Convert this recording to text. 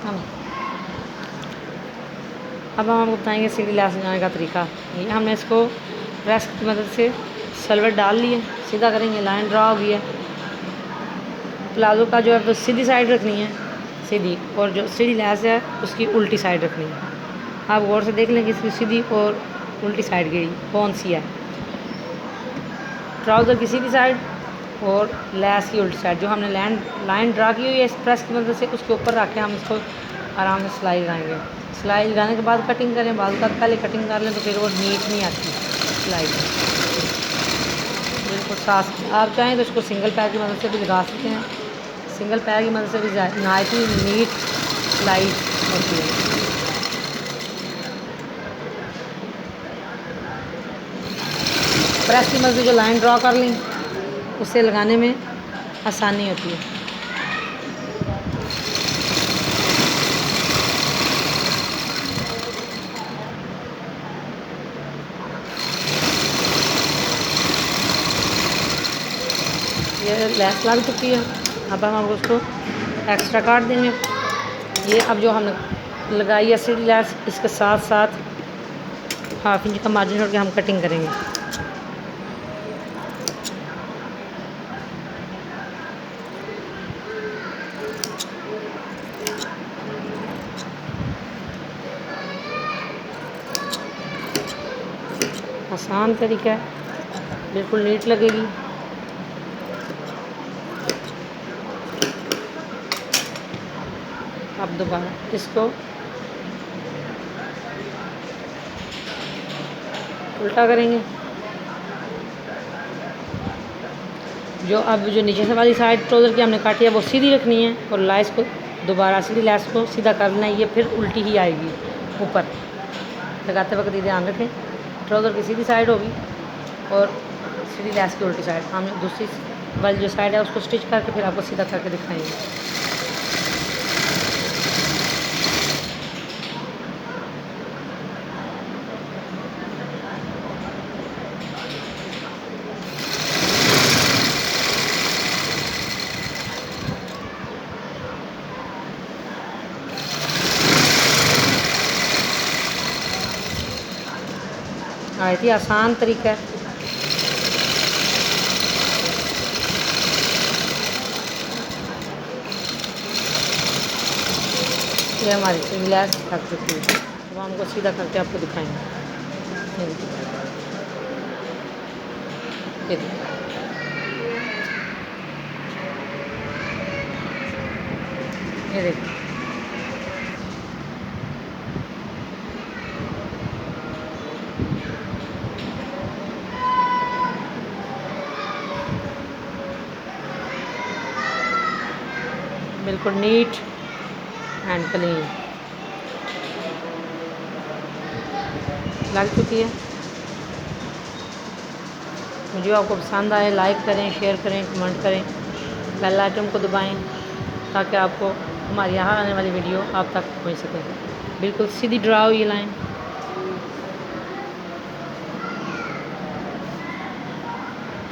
हम अब हम आपको बताएंगे सीधी लैस लगाने का तरीका। ये हमने इसको प्रेस की मदद से सलवट डाल लिए, सीधा करेंगे, लाइन ड्रा हो गई है। प्लाजो का जो है तो सीधी साइड रखनी है, सीधी, और जो सीधी लैस है उसकी उल्टी साइड रखनी है। आप गौर से देख लें कि इसकी सीधी और उल्टी साइड की कौन सी है। ट्राउज़र की सीधी साइड और लैस की उल्टी साइड, जो हमने लाइन ड्रा की हुई है इस प्रेस की मदद से, उसके ऊपर रख के हम इसको आराम से सिलाई लगाएंगे। सिलाई लगाने के बाद कटिंग करें, बाद का पहले कटिंग कर लें तो फिर वो नीट नहीं आती सिलाई बिल्कुल साफ। आप चाहें तो इसको सिंगल पैर की मदद से भी लगा सकते हैं, सिंगल पैर की मदद से भी नाइट ही नीट सिलाई होती है। प्रेस की मदद से जो लाइन ड्रा कर लें उससे लगाने में आसानी होती है। ये लैस लग चुकी है, अब हम उसको एक्स्ट्रा काट देंगे। ये अब जो हमने लगाई है सीधी लैस, इसके साथ साथ 1/2 इंच का मार्जिन छोड़ के हम कटिंग करेंगे। आसान तरीका है, बिल्कुल नीट लगेगी। अब दोबारा इसको उल्टा करेंगे। जो नीचे से वाली साइड ट्राउज़र की हमने काटी है वो सीधी रखनी है, और लैस को दोबारा सीधी लैस को सीधा करना है, ये फिर उल्टी ही आएगी ऊपर। लगाते वक्त ये ध्यान रखें, ट्राउज़र की सीधी साइड होगी और सीधी लैस की उल्टी साइड। हम दूसरी वाली जो साइड है उसको स्टिच करके फिर आपको सीधा करके दिखाएंगे। बहुत ही आसान तरीका है। ये हमारी सीधी लैस लग चुकी है, तो हमको सीधा करके आपको दिखाएंगे। ये देखिए, ये देखिए, बिल्कुल नीट एंड क्लीन लग चुकी है। वीडियो आपको पसंद आए लाइक करें, शेयर करें, कमेंट करें, बेल आइकन को दबाएं ताकि आपको हमारे यहाँ आने वाली वीडियो आप तक पहुँच सके। बिल्कुल सीधी ड्रा हुई लाइन।